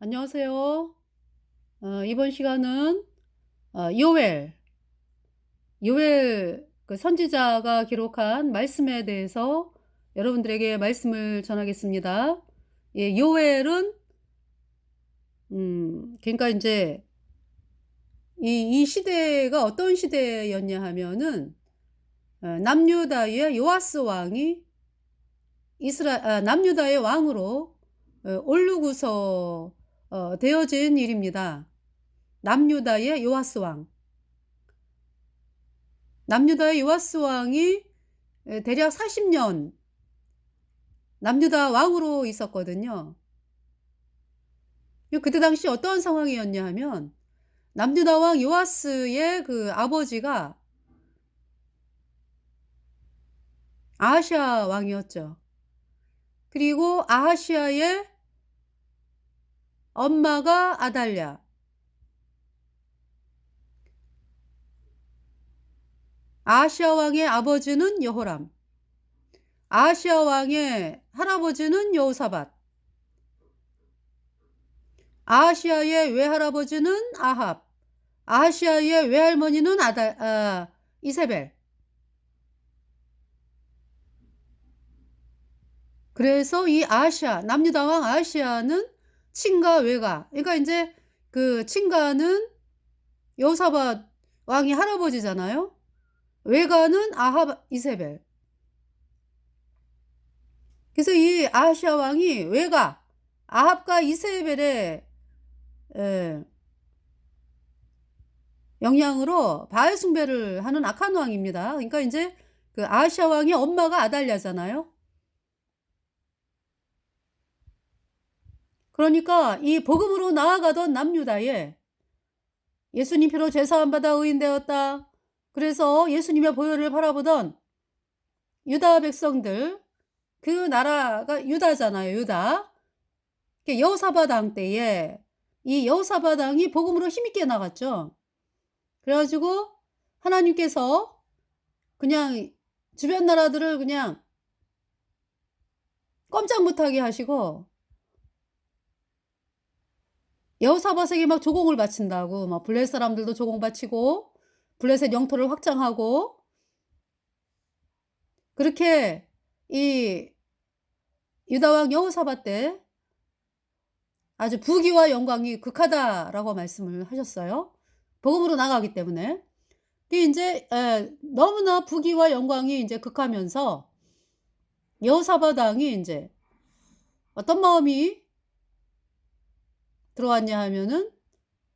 안녕하세요. 이번 시간은 요엘, 요엘 그 선지자가 기록한 말씀에 대해서 여러분들에게 말씀을 전하겠습니다. 예, 요엘은 그러니까 이제 이 시대가 어떤 시대였냐 하면은 남유다의 요아스 왕이 남유다의 왕으로 오르고서 되어진 일입니다. 남유다의 요아스 왕. 남유다의 요아스 왕이 대략 40년 남유다 왕으로 있었거든요. 그때 당시 어떠한 상황이었냐 하면 남유다 왕 요아스의 그 아버지가 아하시아 왕이었죠. 그리고 아하시아의 엄마가 아달랴, 아하시아 왕의 아버지는 여호람, 아하시아 왕의 할아버지는 여호사밧, 아하시아의 외할아버지는 아합, 아하시아의 외할머니는 이세벨. 그래서 이 아하시아, 남유다 왕 아하시아는 친가 외가, 그러니까 이제 그 친가는 여호사밧 왕이 할아버지잖아요. 외가는 아합 이세벨. 그래서 이 아하시아 왕이 외가 아합과 이세벨의 영향으로 바알 숭배를 하는 악한 왕입니다. 그러니까 이제 그 아하시아 왕의 엄마가 아달랴잖아요. 그러니까 이 복음으로 나아가던 남유다에 예수님 피로 죄사함 받아 의인되었다. 그래서 예수님의 보혈을 바라보던 유다 백성들, 그 나라가 유다잖아요. 유다. 여호사밧 왕 때에 이 여호사밧 왕이 복음으로 힘있게 나갔죠. 그래가지고 하나님께서 그냥 주변 나라들을 그냥 꼼짝 못하게 하시고 여호사밧에게 막 조공을 바친다고, 막 블레셋 사람들도 조공 바치고 블레셋 영토를 확장하고, 그렇게 이 유다 왕 여호사밧 때 아주 부귀와 영광이 극하다라고 말씀을 하셨어요. 복음으로 나가기 때문에. 그게 인제 너무나 부귀와 영광이 인제 극하면서 여호사밧 왕이 인제 어떤 마음이 들어왔냐 하면은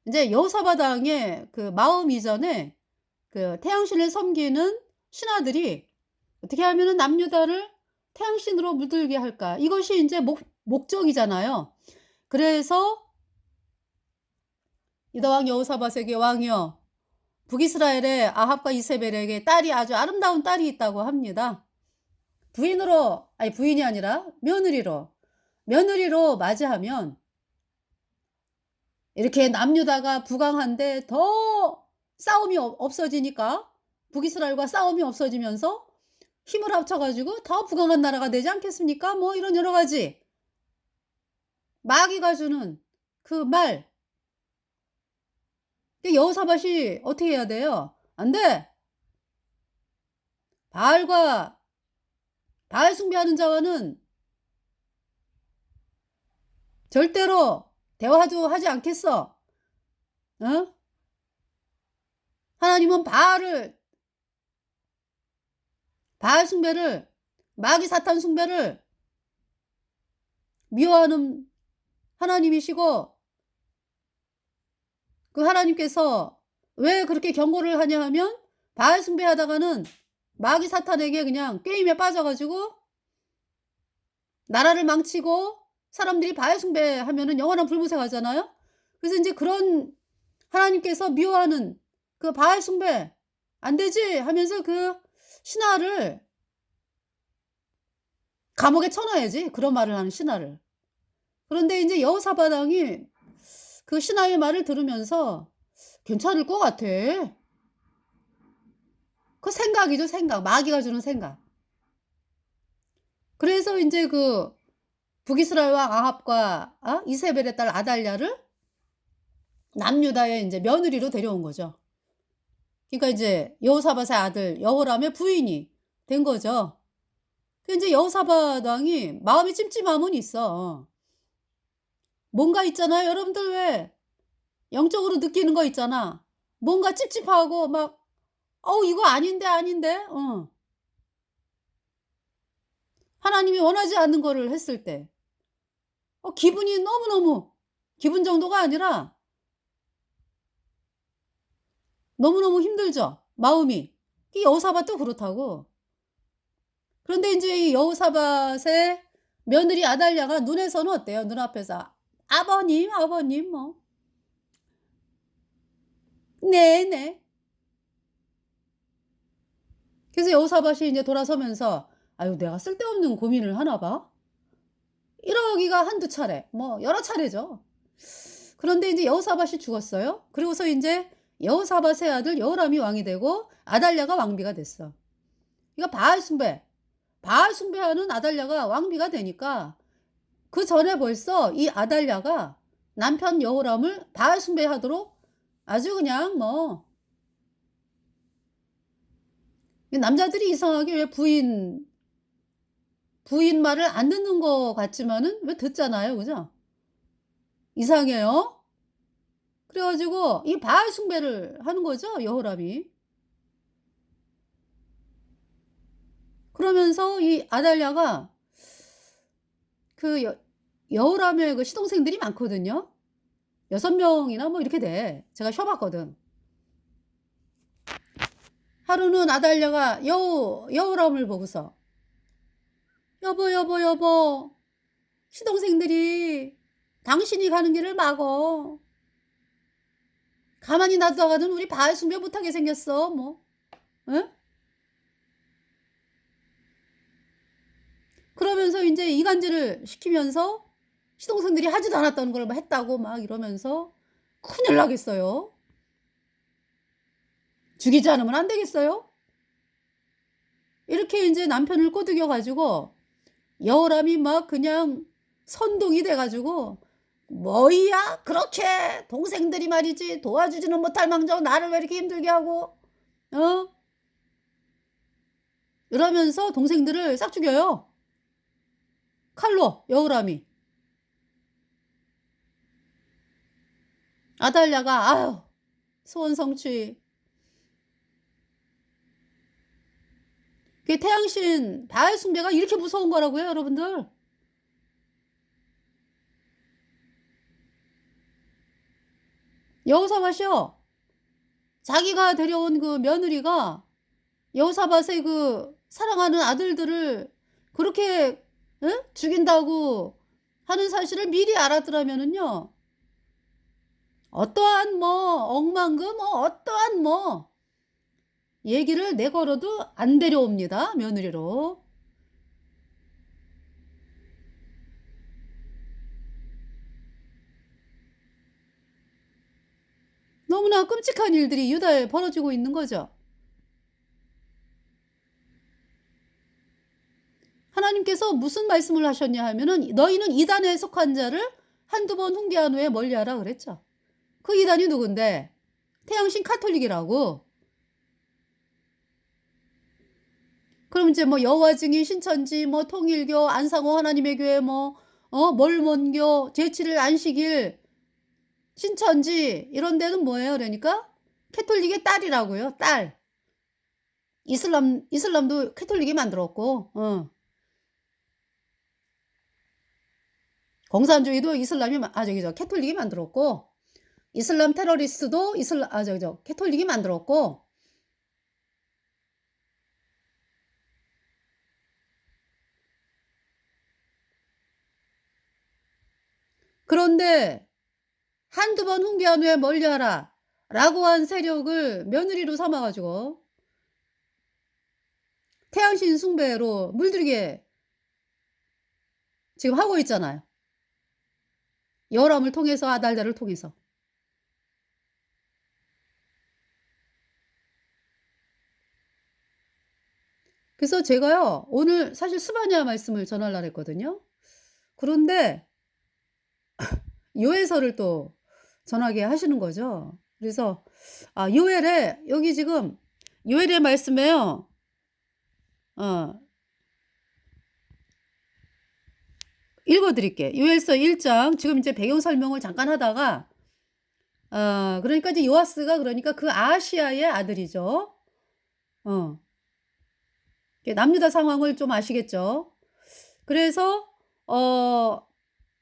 인제 여호사밧 왕의 그 마음 이전에 그 태양신을 섬기는 신하들이 '어떻게 하면은 남유다를 태양신으로 물들게 할까?' 이것이 인제 목적이잖아요. 그래서 유다 왕 여호사밧에게 "왕이여, 북이스라엘의 아합과 이세벨에게 딸이 아주 아름다운 딸이 있다고 합니다. 부인이 아니라 며느리로 맞이하면 이렇게 남유다가 부강한데 더 싸움이 없어지니까, 북이스라엘과 싸움이 없어지면서 힘을 합쳐 가지고 더 부강한 나라가 되지 않겠습니까?" 뭐 이런 여러 가지 마귀가 주는 그 말. 여호사밧이 어떻게 해야 돼요? "안 돼. 바알과 바알 숭배하는 자와는 절대로 대화도 하지 않겠어. 어? 하나님은 바알 숭배를, 마귀 사탄 숭배를 미워하는 하나님이시고, 그 하나님께서 왜 그렇게 경고를 하냐 하면 바알 숭배하다가는 마귀 사탄에게 그냥 게임에 빠져 가지고 나라를 망치고 사람들이 바알 숭배하면은 영원한 불못에 가잖아요. 그래서 인제 그런 하나님께서 미워하는 그 바알 숭배 '안 되지.' 하면서 그 신하를 감옥에 쳐 놔야지, 그런 말을 하는 신하를. 그런데 인제 여호사밧 왕이 그 신하의 말을 들으면서 '괜찮을 것 같아.' 그 생각이죠, 생각. 마귀가 주는 생각. 그래서 인제 그 북이스라엘 왕 아합과 이세벨의 딸 아달랴를 남유다의 인제 며느리로 데려온 거죠. 그러니까 이제 여호사밧의 아들 여호람의 부인이 된 거죠. 그 인제 여호사밧 왕이 마음이 찜찜함은 있어. 뭔가 있잖아요. 여러분들 왜 영적으로 느끼는 거 있잖아. 뭔가 찝찝하고 막 '어우 이거 아닌데, 아닌데.' 하나님이 원하지 않는 거를 했을 때 기분이 너무너무 기분 정도가 아니라 너무너무 힘들죠, 마음이. 이 여호사밧도 그렇다고. 그런데 인제 이 여호사밧의 며느리 아달랴가 눈에서는 어때요? 눈앞에서 "아버님, 아버님." 뭐 "네네." 그래서 여호사밧이 인제 돌아서면서 '아유 내가 쓸데없는 고민을 하나 봐.' 이러기가 한두 차례 뭐 여러 차례죠. 그런데 인제 여호사밧이 죽었어요. 그리고서 인제 여호사밧의 아들 여호람이 왕이 되고 아달랴가 왕비가 됐어. 그러니까 바알 숭배하는 아달랴가 왕비가 되니까 그전에 벌써 이 아달랴가 남편 여호람을 바알 숭배하도록 아주 그냥 뭐 이 남자들이 이상하게 왜 부인 말을 안 듣는 것 같지만은 왜 듣잖아요. 그죠? 이상해요. 그래 가지고 이 바알 숭배를 하는 거죠, 여호람이. 그러면서 이 아달랴가 그 여호람의 그 시동생들이 많거든요. 6 명이나 뭐 이렇게 돼. 제가 쉬어 봤거든. 하루는 아달랴가 여호람을 보고서 "여보, 여보, 여보. 시동생들이 당신이 가는 길을 막어. 가만히 놔두다가는 우리 바알 숭배 못하게 생겼어." 뭐. 예? 그러면서 인제 이간질을 시키면서 시동생들이 하지도 않았던 걸 막 했다고 막 이러면서 큰일 나겠어요. 죽이지 않으면 안 되겠어요? 이렇게 인제 남편을 꼬드겨 가지고 여호람이 막 그냥 선동이 돼 가지고 "뭐야 그렇게 동생들이 말이지 도와주지는 못할 망정 나를 왜 이렇게 힘들게 하고." 어? 이러면서 동생들을 싹 죽여요. 칼로 여호람이. 아달랴가 아유 소원 성취. 그게 태양신 바알 숭배가 이렇게 무서운 거라고요 여러분들. 여호사밧이요. 자기가 데려온 그 며느리가 여호사밧의 그 사랑하는 아들들을 그렇게 죽인다고 하는 사실을 미리 알았더라면은요. 어떠한 뭐 억만금 어떠한 뭐 얘기를 내걸어도 안 데려옵니다, 며느리로. 너무나 끔찍한 일들이 유다에 벌어지고 있는 거죠. 하나님께서 무슨 말씀을 하셨냐 하면은 "너희는 이단에 속한 자를 한두 번 훈계한 후에 멀리하라." 그랬죠. 그 이단이 누군데? 태양신 카톨릭이라고. 그럼 이제 뭐 여호와 증인, 신천지, 뭐 통일교, 안상호 하나님의 교회 뭐 mormon교, 제7일 안식일, 신천지 이런 데는 뭐예요 그러니까? 캐톨릭의 딸이라고요, 딸. 이슬람도 캐톨릭이 만들었고 공산주의도 이슬람이 저기 캐톨릭이 만들었고 이슬람 테러리스트도 캐톨릭이 만들었고 그런데 한두 번 훈계한 후에 멀리하라."라고 한 세력을 며느리로 삼아 가지고 태양신 숭배로 물들이게 지금 하고 있잖아요. 여호람을 통해서 아달랴를 통해서. 그래서 제가요 오늘 사실 스바냐 말씀을 전하려고 했거든요. 그런데 요엘서를 또 전하게 하시는 거죠. 그래서 요엘에 여기 지금 요엘의 말씀에요. 어 읽어 드릴게요. 요엘서 1장 지금 이제 배경 설명을 잠깐 하다가 그러니까 이제 요아스가 그러니까 그 아하시아의 아들이죠. 어. 이게 남유다 상황을 좀 아시겠죠? 그래서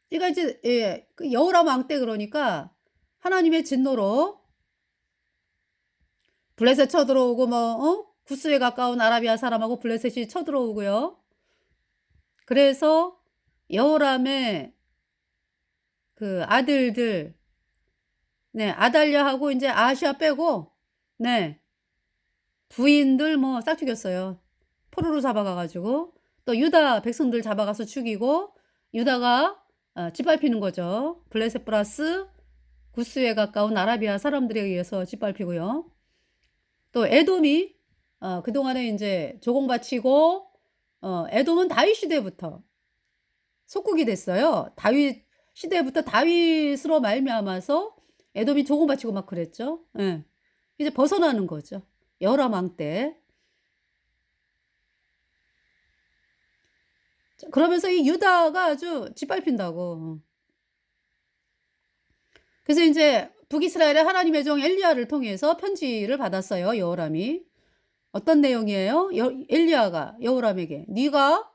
그러니까 이제 그 여호람 왕 때 그러니까 하나님의 진노로 블레셋 쳐들어오고 뭐 구스에 가까운 아라비아 사람하고 블레셋이 쳐들어오고요. 그래서 여호람의 그 아들들, 네, 아달랴하고 인제 아하시아 빼고, 네, 부인들 뭐 싹 죽였어요. 포로로 잡아가 가지고. 또 유다 백성들 잡아가서 죽이고, 유다가 짓밟히는 거죠. 블레셋 플러스 구스에 가까운 아라비아 사람들에 의해서 짓밟히고요. 또 에돔이 그동안에 인제 조공바치고, 에돔은 다윗 시대부터 속국이 됐어요. 다윗 시대부터 다윗으로 말미암아서 에돔이 조공바치고 막 그랬죠. 예. 이제 벗어나는 거죠. 여호람 왕 때. 자, 그러면서 이 유다가 아주 짓밟힌다고. 그래서 인제 북이스라엘의 하나님의 종 엘리야를 통해서 편지를 받았어요, 여호람이. 어떤 내용이에요? 엘리야가 여호람에게 "네가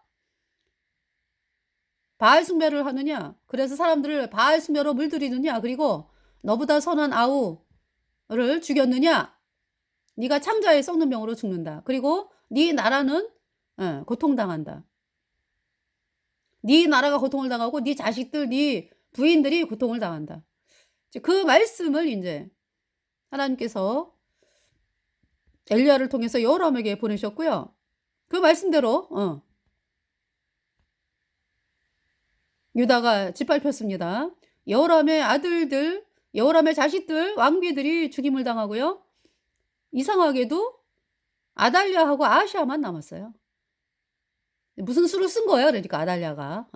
바알 숭배를 하느냐? 그래서 사람들을 바알 숭배로 물들이느냐? 그리고 너보다 선한 아우를 죽였느냐? 네가 창자에 썩는 병으로 죽는다. 그리고 네 나라는 고통당한다. 네 나라가 고통을 당하고 네 자식들, 네 부인들이 고통을 당한다." 이제 그 말씀을 인제 하나님께서 엘리야를 통해서 여호람에게 보내셨고요. 그 말씀대로 유다가 짓밟혔습니다. 여호람의 아들들, 여호람의 자식들, 왕비들이 죽임을 당하고요. 이상하게도 아달랴하고 아하시아만 남았어요. 무슨 수를 쓴 거예요, 그러니까 아달랴가.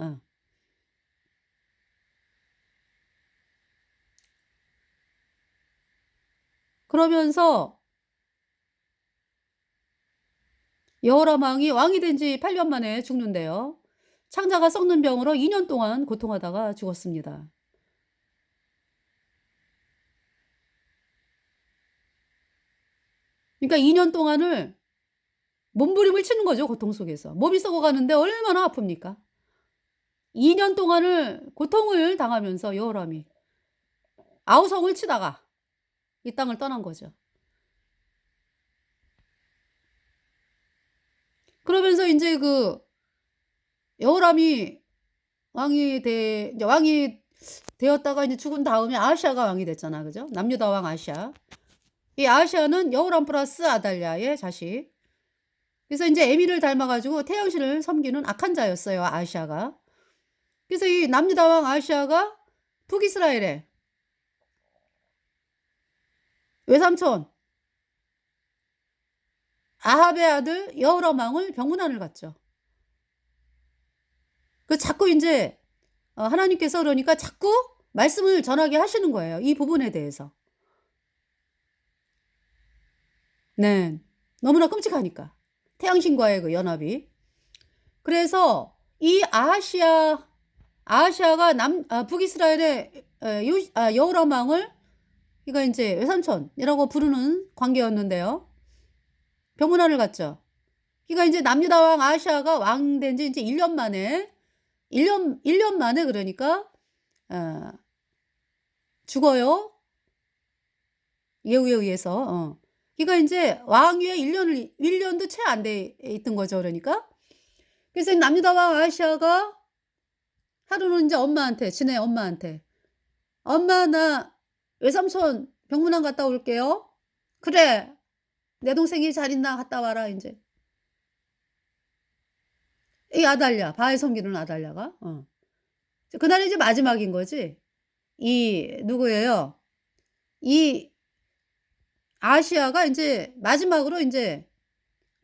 그러면서 여호람 왕이 왕이 된 지 8년 만에 죽는데요. 창자가 썩는 병으로 2년 동안 고통하다가 죽었습니다. 그러니까 2년 동안을 몸부림을 치는 거죠, 고통 속에서. 몸이 썩어가는데 얼마나 아픕니까? 2년 동안을 고통을 당하면서 여호람이 아우성을 치다가 이 땅을 떠난 거죠. 그러면서 인제 그 여호람이 이제 왕이 되었다가 이제 죽은 다음에 아하시아가 왕이 됐잖아. 그죠? 남유다 왕 아하시아. 이 아하시아는 여호람 플러스 아달랴의 자식. 그래서 인제 에미를 닮아 가지고 태양신을 섬기는 악한 자였어요, 아하시아가. 그래서 이 남유다 왕 아하시아가 북이스라엘에 외삼촌 아합의 아들 여호람 왕을 병문안을 갔죠. 그 자꾸 인제 하나님께서 그러니까 자꾸 말씀을 전하게 하시는 거예요, 이 부분에 대해서. 네. 너무나 끔찍하니까. 태양신과의 그 연합이. 그래서 이 아하시아가 북이스라엘의 여호람 왕을 그러니까 인제 외삼촌이라고 부르는 관계였는데요. 병문안을 갔죠. 그러니까 인제 남유다 왕 아하시아가 왕 된 지 인제 1년 만에 1년 만에 그러니까 어 죽어요. 예후에 의해서. 그러니까 인제 왕위에 1 년도 채 안 돼 있던 거죠, 그러니까. 그래서 이 남유다 왕 아하시아가 하루는 인제 엄마한테 지네 엄마한테 "엄마 나 외삼촌 병문안 갔다 올게요." "그래. 내 동생이 잘 있나 갔다 와라." 인제. 이 아달랴 바알 섬기는 아달랴가. 그날이 이제 마지막인 거지. 이 누구예요? 이 아시아가 인제 마지막으로 인제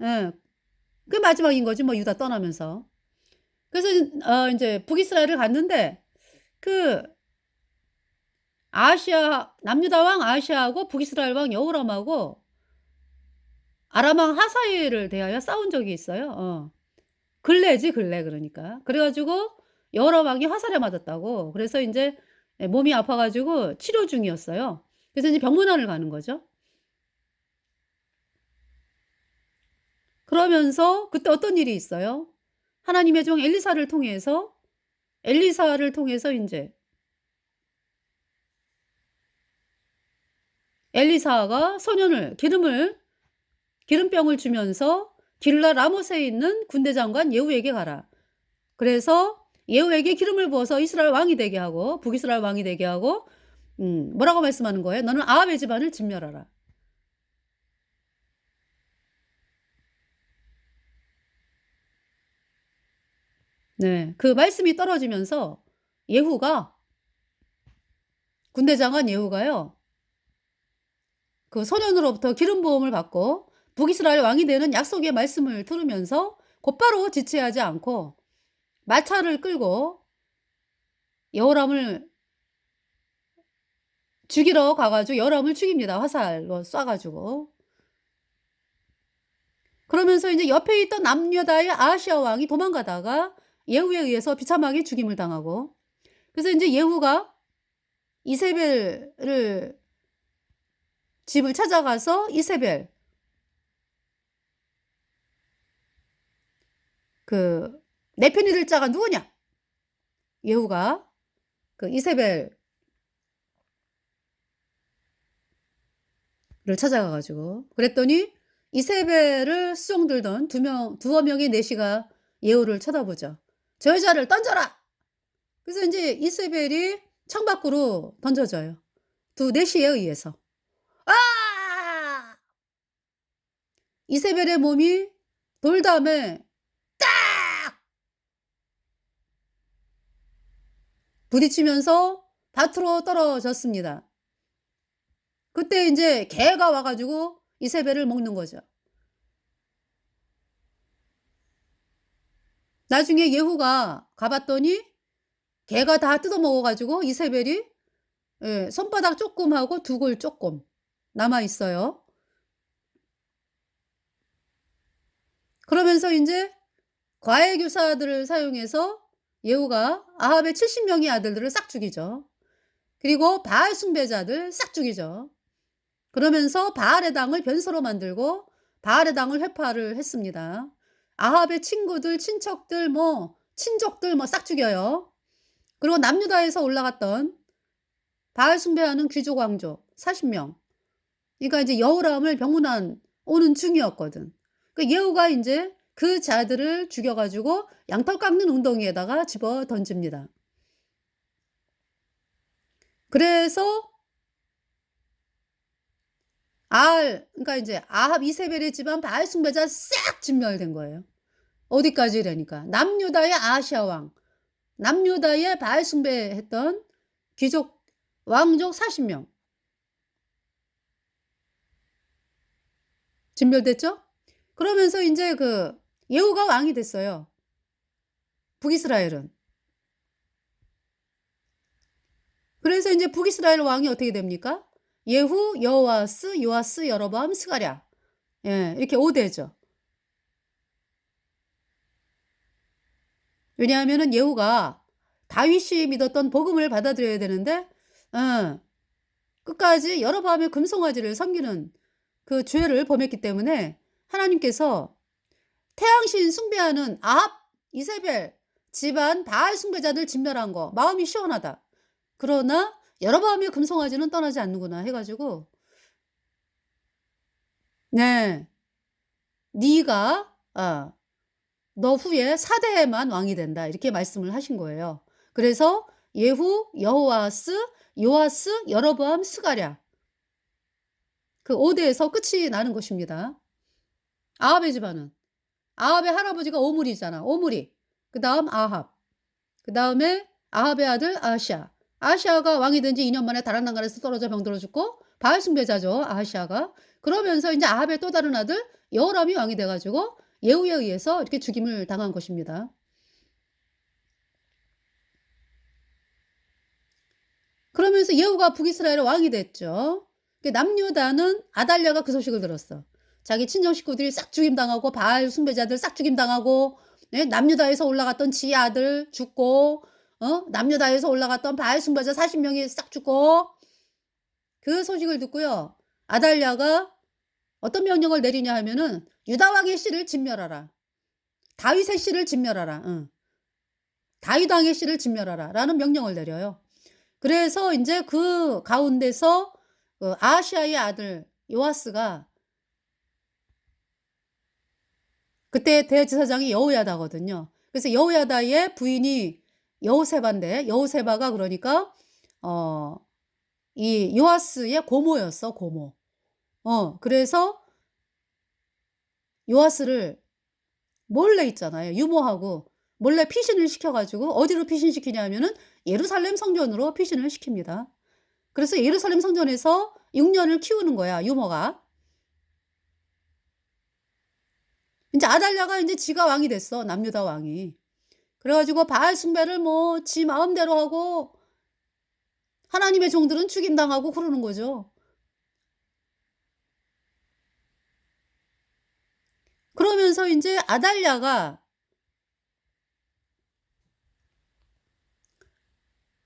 예 그게 마지막인 거지 뭐 유다 떠나면서. 그래서 인제 북이스라엘을 갔는데 그 아하시아 남유다 왕 아하시아하고 북이스라엘 왕 여호람하고 아람 왕 하사엘을 대하여 싸운 적이 있어요. 근래지 근래 그러니까. 그래 가지고 여호람 왕이 화살에 맞았다고. 그래서 인제 몸이 아파 가지고 치료 중이었어요. 그래서 인제 병문안을 가는 거죠. 그러면서 그때 어떤 일이 있어요? 하나님의 종 엘리사를 통해서 인제 엘리사가 소년을 기름병을 주면서 길라 라못에 있는 군대 장관 예후에게 가라. 그래서 예후에게 기름을 부어서 이스라엘 왕이 되게 하고 북이스라엘 왕이 되게 하고 뭐라고 말씀하는 거예요? "너는 아합의 집안을 진멸하라." 네. 그 말씀이 떨어지면서 예후가 군대 장관 예후가요. 그 소년으로부터 기름 부음을 받고 북이스라엘 왕이 되는 약속의 말씀을 들으면서 곧바로 지체하지 않고 마차를 끌고 여호람을 죽이러 가 가지고 여호람을 죽입니다, 화살로 쏴 가지고. 그러면서 인제 옆에 있던 남유다의 아하시아 왕이 도망가다가 예후에 의해서 비참하게 죽임을 당하고, 그래서 인제 예후가 이세벨을 집을 찾아가서 이세벨 그 "내 편이 될 자가 누구냐?" 예후가 그 이세벨을 찾아가 가지고 그랬더니 이세벨을 수종들던 두어 명의 내시가 예후를 쳐다보죠. "저 여자를 던져라!" 그래서 인제 이세벨이 창밖으로 던져져요, 두 내시에 의해서. 아! 이세벨의 몸이 돌담에 딱 부딪히면서 밭으로 떨어졌습니다. 그때 인제 개가 와 가지고 이세벨을 먹는 거죠. 나중에 예후가 가 봤더니 개가 다 뜯어 먹어 가지고 이세벨이 손바닥 쪼끔하고 두골 쪼끔 남아 있어요. 그러면서 인제 과외교사들을 사용해서 예후가 아합의 70 명의 아들들을 싹 죽이죠. 그리고 바알 숭배자들 싹 죽이죠. 그러면서 바알의 당을 변소로 만들고 바알의 당을 회파를 했습니다. 아합의 친구들, 친척들, 친족들 싹 죽여요. 그리고 남유다에서 올라갔던 바알 숭배하는 귀족 왕족 40 명. 그러니까 이제 여호람을 병문안 오는 중이었거든. 그 예후가 인제 그 자들을 죽여 가지고 양털 깎는 웅덩이에다가 집어 던집니다. 그래서 그러니까 인제 아합 이세벨의 집안 바알 숭배자 싹 진멸된 거예요. 어디까지라니까. 남유다의 아하시아 왕, 남유다의 바알 숭배했던 귀족 왕족 40 명 진멸됐죠? 그러면서 인제 그 예후가 왕이 됐어요, 북이스라엘은. 그래서 인제 북이스라엘 왕이 어떻게 됩니까? 예후, 여호아스, 요아스, 여로보암, 스가랴. 이렇게 5 대죠. 왜냐하면은 예후가 다윗이 믿었던 복음을 받아들여야 되는데 어 끝까지 여로보암의 금송아지를 섬기는 그 죄를 범했기 때문에 하나님께서 태양신 숭배하는 아합, 이세벨 집안 바알 숭배자들 진멸한 거 마음이 시원하다. 그러나 여로보암의 금송아지는 떠나지 않는구나 해 가지고 네. "네가 너 후에 4 대에만 왕이 된다." 이렇게 말씀을 하신 거예요. 그래서 예후, 여호아스, 요아스, 여로보암, 스가랴 그 5 대에서 끝이 나는 것입니다. 아합의 집안은. 아합의 할아버지가 오므리잖아, 오므리. 그다음 아합. 그다음에 아합의 아들 아하시아. 아하시아가 왕이 된 지 2년 만에 다른 나라에서 떨어져 병들어 죽고 바알 숭배자죠, 아하시아가. 그러면서 인제 아합의 또 다른 아들 여호람이 왕이 돼 가지고 예후에 의해서 이렇게 죽임을 당한 것입니다. 그러면서 예후가 북이스라엘의 왕이 됐죠. 남유다는 아달랴가 그 소식을 들었어. 자기 친정 식구들이 싹 죽임당하고 바알 숭배자들 싹 죽임당하고, 예? 남유다에서 올라갔던 지 아들 죽고, 남유다에서 올라갔던 바알 숭배자 40명이 싹 죽고, 그 소식을 듣고요. 아달랴가 어떤 명령을 내리냐 하면은 유다 왕의 씨를 진멸하라. 다윗의 씨를 진멸하라. 응. 다윗 왕의 씨를 진멸하라라는 명령을 내려요. 그래서 인제 그 가운데서 아하시아의 아들 요아스가, 그때 대제사장이 여호야다거든요. 그래서 여호야다의 부인이 여호세바인데, 여호세바가 그러니까 이 요아스의 고모였어, 고모. 그래서 요아스를 몰래 있잖아요. 유모하고 몰래 피신을 시켜 가지고 어디로 피신시키냐 하면은 예루살렘 성전으로 피신을 시킵니다. 그래서 예루살렘 성전에서 6년을 키우는 거야, 유모가. 인제 아달랴가 인제 지가 왕이 됐어, 남유다 왕이. 그래 가지고 바알 숭배를 뭐 지 마음대로 하고 하나님의 종들은 죽임당하고 그러는 거죠. 그러면서 인제 아달랴가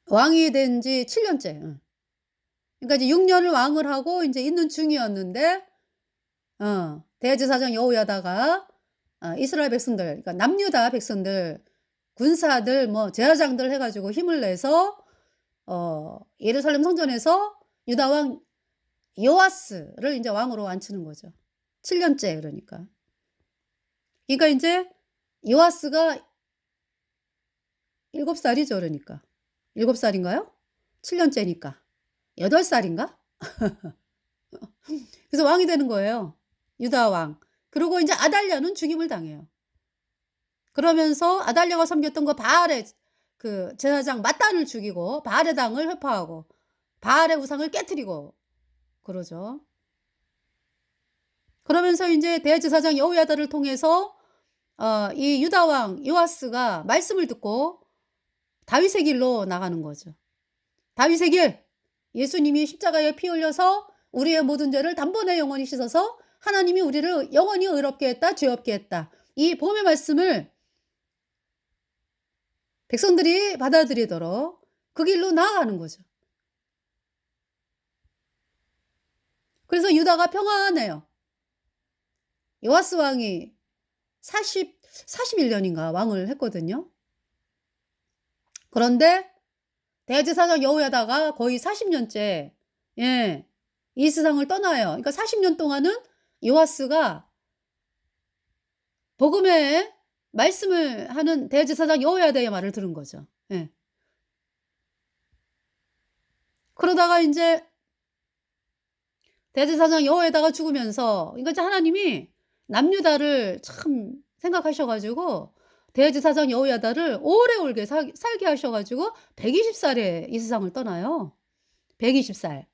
왕이 된 지 7 년째. 응. 그러니까 이제 6 년을 왕을 하고 인제 있는 중이었는데, 대제사장 여호야다가 이스라엘 백성들, 그러니까 남유다 백성들, 군사들 뭐 제사장들 해 가지고 힘을 내서 예루살렘 성전에서 유다 왕 요아스를 인제 왕으로 앉히는 거죠. 7 년째 그러니까. 그러니까 인제 요아스가 7 살이죠 그러니까. 7 살인가요? 7 년째니까. 8 살인가? 그래서 왕이 되는 거예요, 유다 왕. 그리고 인제 아달랴는 죽임을 당해요. 그러면서 아달랴가 섬겼던 그 바알의 그 제사장 맏단을 죽이고 바알의 당을 회파하고 바알의 우상을 깨트리고 그러죠. 그러면서 인제 대제사장 여호야다를 통해서 이 유다 왕 요아스가 말씀을 듣고 다윗의 길로 나가는 거죠. 다윗의 길, 예수님이 십자가에 피 흘려서 우리의 모든 죄를 단번에 영원히 씻어서 하나님이 우리를 영원히 의롭게 했다, 죄 없게 했다. 이 복음의 말씀을 백성들이 받아들이도록 그 길로 나아가는 거죠. 그래서 유다가 평안해요. 요아스 왕이 41 년인가 왕을 했거든요. 그런데 대제사장 여호야다가 거의 40 년째, 예, 이 세상을 떠나요. 그러니까 40년 동안은 요아스가 복음의 말씀을 하는 대제사장 여호야다의 말을 들은 거죠. 예. 그러다가 인제 대제사장 여호야다가 죽으면서, 그러니까 이제 하나님이 남유다를 참 생각하셔 가지고 대제사장 여호야다를 오래오래 살게 하셔 가지고 120 살에 이 세상을 떠나요. 120 살.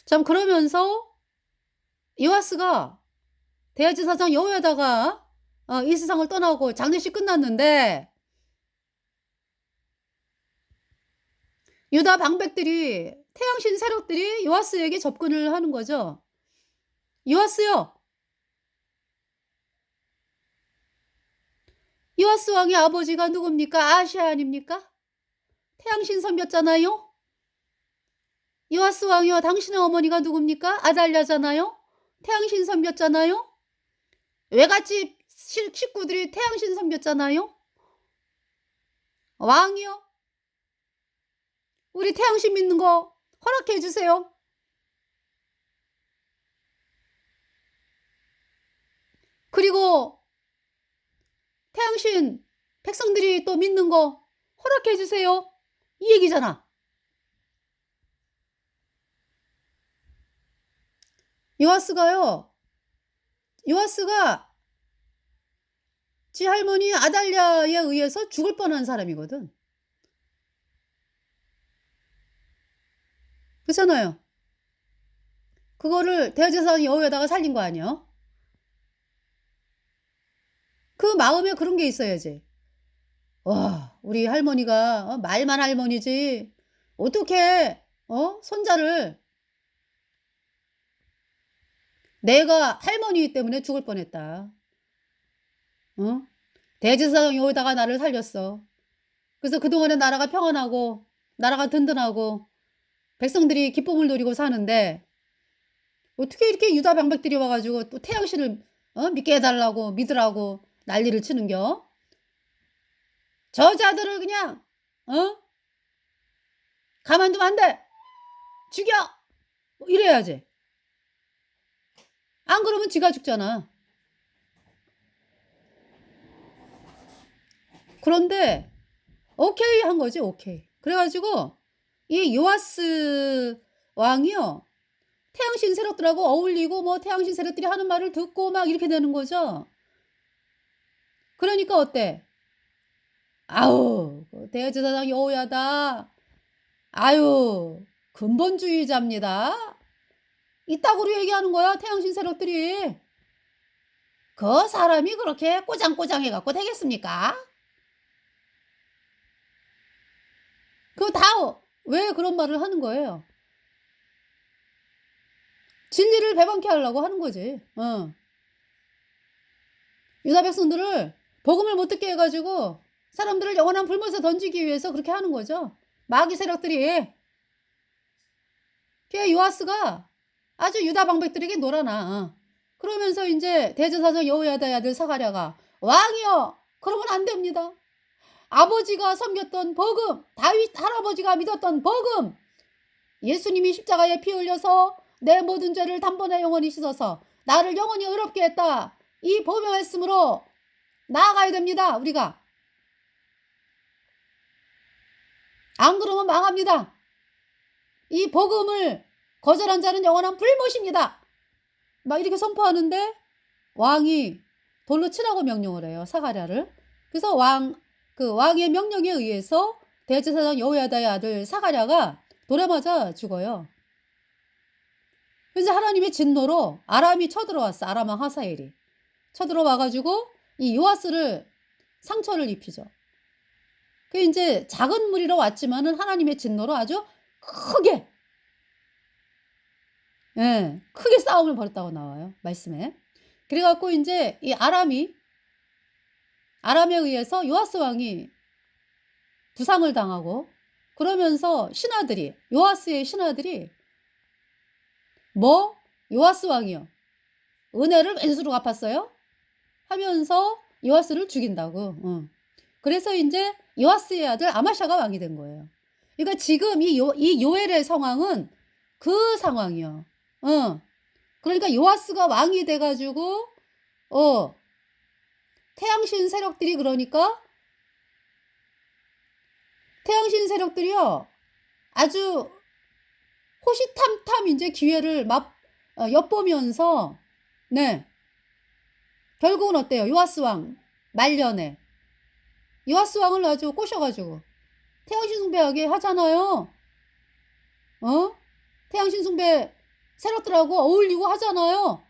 참 그러면서 요아스가, 대제사장 여호야다가 이 세상을 떠나고 장례식 끝났는데 유다 방백들이, 태양신 세력들이 요아스에게 접근을 하는 거죠. "요아스요. 요아스 왕의 아버지가 누굽니까? 아하시아 아닙니까? 태양신 섬겼잖아요. 요아스 왕이요, 당신의 어머니가 누굽니까? 아달랴잖아요. 태양신 섬겼잖아요. 외갓집 식구들이 태양신 섬겼잖아요. 왕이요, 우리 태양신 믿는 거 허락해 주세요." 그리고 태양신 백성들이 또 믿는 거 허락해 주세요, 이 얘기잖아. 요아스가요, 요아스가 지 할머니 아달랴에 의해서 죽을 뻔한 사람이거든. 그렇잖아요. 그거를 대제사장 여호야다가 살린 거 아니에요? 그 마음에 그런 게 있어야지. 와, 우리 할머니가 말만 할머니지 어떻게 손자를 내가 할머니 때문에 죽을 뻔했다. 어? 대제사장이 오다가 나를 살렸어. 그래서 그동안에 나라가 평안하고 나라가 든든하고 백성들이 기쁨을 누리고 사는데 어떻게 이렇게 유다 방백들이 와가지고 또 태양신을 믿게 해달라고 믿으라고 난리를 치는겨? 저자들을 그냥 가만두면 안 돼. 죽여. 뭐 이래야지. 안 그러면 지가 죽잖아. 그런데 오케이 한 거지. 오케이. 그래가지고 이 요아스 왕이요, 태양신 세력들하고 어울리고 뭐 태양신 세력들이 하는 말을 듣고 막 이렇게 되는 거죠. 그러니까 어때? 아우, 대제사장 여호야다. 아유, 근본주의자입니다. 이따구로 얘기하는 거야, 태양신 세력들이. 그 사람이 그렇게 꼬장꼬장 해갖고 되겠습니까? 그거 다 왜 그런 말을 하는 거예요? 진리를 배반케 하려고 하는 거지. 유다 백성들을 복음을 못 듣게 해가지고 사람들을 영원한 불못에 던지기 위해서 그렇게 하는 거죠. 마귀 세력들이. 걔 요아스가 아주 유다 방백들에게 놀아나. 그러면서 이제 대제사장 여호야다의 아들 사가랴가 왕이여, 그러면 안 됩니다. 아버지가 섬겼던 복음, 다윗 할아버지가 믿었던 복음, 예수님이 십자가에 피 흘려서 내 모든 죄를 단번에 영원히 씻어서 나를 영원히 의롭게 했다. 이 복음의 말씀으로 나아가야 됩니다. 우리가. 안 그러면 망합니다. 이 복음을 거절한 자는 영원한 불못입니다. 막 이렇게 선포하는데 왕이 돌로 치라고 명령을 해요. 사가랴를. 그래서 왕의 명령에 의해서 대제사장 여호야다의 아들 사가랴가 돌에 맞아 죽어요. 그래서 하나님의 진노로 아람이 쳐들어왔어. 아람 왕 하사엘이 쳐들어와가지고 이 요아스를 상처를 입히죠. 그 이제 작은 무리로 왔지만은 하나님의 진노로 아주 크게, 크게 싸움을 벌였다고 나와요. 말씀에. 그래갖고 이제 이 아람에 의해서 요아스 왕이 부상을 당하고, 그러면서 신하들이, 요아스의 신하들이 요아스 왕이요, 은혜를 왼수로 갚았어요 하면서 요아스를 죽인다고. 그래서 이제 요아스의 아들 아마샤가 왕이 된 거예요. 그러니까 지금 이 요엘의 상황은 그 상황이요. 그러니까 요아스가 왕이 돼가지고 태양신 세력들이, 그러니까 태양신 세력들이요, 아주 호시탐탐 이제 기회를 엿보면서, 네, 결국은 어때요? 요아스 왕 말년에 요아스 왕을 아주 꼬셔가지고 태양신 숭배하게 하잖아요. 태양신 숭배 세력들하고 어울리고 하잖아요.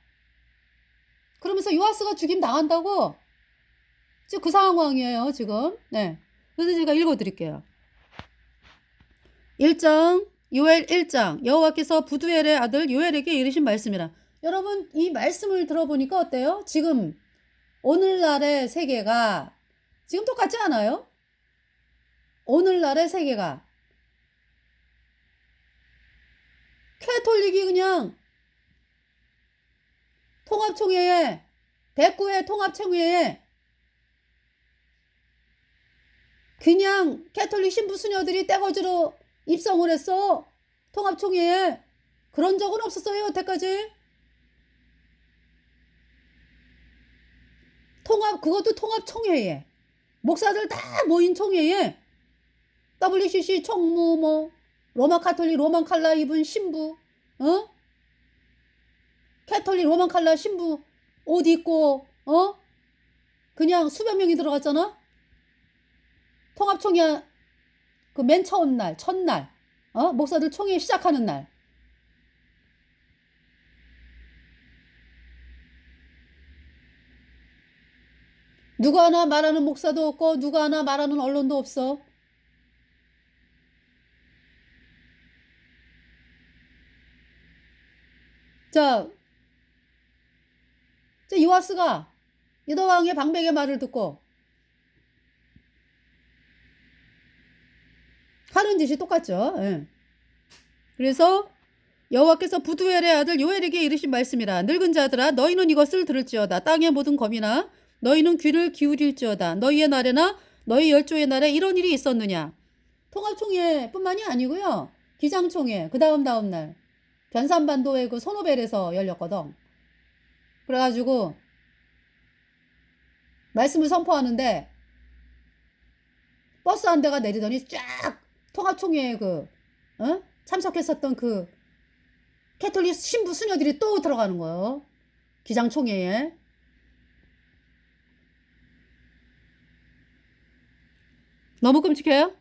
그러면서 요아스가 죽임 당한다고. 지금 그 상황이에요, 지금. 네. 그래서 제가 읽어드릴게요. 1장, 요엘 1장. 여호와께서 부두엘의 아들 요엘에게 이르신 말씀이라. 여러분, 이 말씀을 들어보니까 어때요? 지금 오늘날의 세계가 지금 똑같지 않아요? 오늘날의 세계가 캐톨릭이 그냥 통합총회에, 백구회 통합총회에 그냥 캐톨릭 신부 수녀들이 떼거지로 입성을 했어. 통합총회에. 그런 적은 없었어요, 여태까지. 그것도 통합총회에. 목사들 다 모인 총회에 WCC 총무, 로마 카톨릭 로만 칼라 입은 신부, 캐톨릭 로만 칼라 신부 옷 입고, 그냥 수백 명이 들어갔잖아. 통합총회 그 맨 처음 날, 첫날, 목사들 총회 시작하는 날. 누구 하나 말하는 목사도 없고 누구 하나 말하는 언론도 없어. 자, 요아스가 여호와왕의 방백의 말을 듣고 하는 짓이 똑같죠. 예. 그래서 여호와께서 부두엘의 아들 요엘에게 이르신 말씀이라. 늙은 자들아 너희는 이것을 들을지어다. 땅의 모든 검이나 너희는 귀를 기울일지어다. 너희의 날에나 너희 열조의 날에 이런 일이 있었느냐. 통합총회뿐만이 아니고요. 기장총회 그 다음 날 변산반도의 그 소노벨에서 열렸거든. 그래가지고 말씀을 선포하는데 버스 한 대가 내리더니 쫙 통합총회에 참석했었던 그 캐톨릭 신부 수녀들이 또 들어가는 거예요. 기장총회에. 너무 끔찍해요.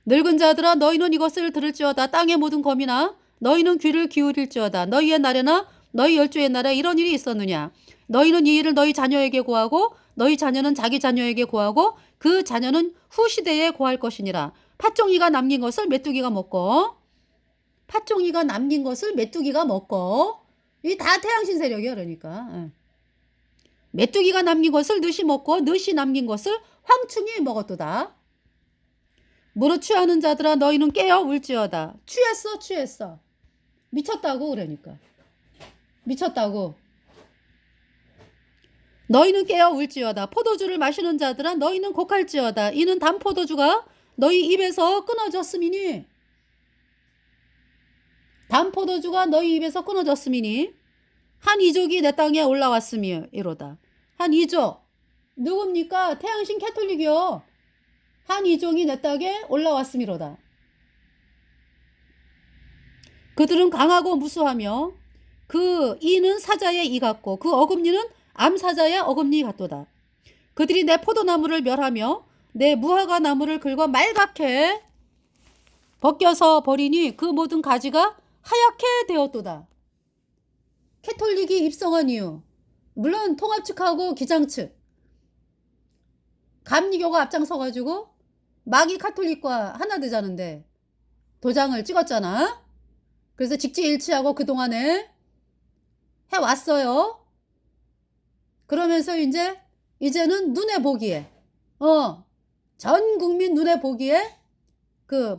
늙은 자들아 너희는 이것을 들을지어다. 땅의 모든 검이나 너희는 귀를 기울일지어다. 너희의 날에나 너희 열조의 날에 이런 일이 있었느냐. 너희는 이 일을 너희 자녀에게 고하고 너희 자녀는 자기 자녀에게 고하고 그 자녀는 후 시대에 고할 것이니라. 팥종이가 남긴 것을 메뚜기가 먹고 팥종이가 남긴 것을 메뚜기가 먹고 이 다 태양신 세력이야. 그러니까 메뚜기가 남긴 것을 느시 먹고 느시 남긴 것을 황충이 먹었도다. 무릇 취하는 자들아 너희는 깨어 울지어다. 취했어. 미쳤다고. 그러니까 미쳤다고. 너희는 깨어 울지어다. 포도주를 마시는 자들아 너희는 곡할지어다. 이는 단 포도주가 너희 입에서 끊어졌음이니. 단 포도주가 너희 입에서 끊어졌음이니 한 이족이 내 땅에 올라왔으며 이로다. 한 이족 누굽니까? 태양신 캐톨릭이요. 한 이종이 내 땅에 올라왔음이로다. 그들은 강하고 무수하며 그 이는 사자의 이 같고 그 어금니는 암사자의 어금니 같도다. 그들이 내 포도나무를 멸하며 내 무화과 나무를 긁어 말갛게 벗겨서 버리니 그 모든 가지가 하얗게 되었도다. 캐톨릭이 입성한 이유, 물론 통합 측하고 기장 측, 감리교가 앞장서가지고 마귀 카톨릭과 하나 되자는데 도장을 찍었잖아. 그래서 직지일치하고 그동안에 해왔어요. 그러면서 이제는 눈에 보기에 전 국민 눈에 보기에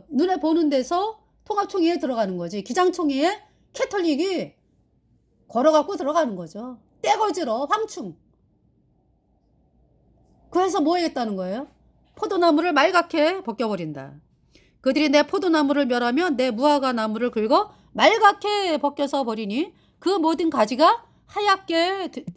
눈에 보는 데서 통합총회에 들어가는 거지. 기장총회에 캐톨릭이 걸어갖고 들어가는 거죠. 떼거지로 황충. 그래서 뭐 했다는 거예요? 포도나무를 말갛게 벗겨버린다. 그들이 내 포도나무를 멸하며 내 무화과 나무를 긁어 말갛게 벗겨서 버리니 그 모든 가지가 하얗게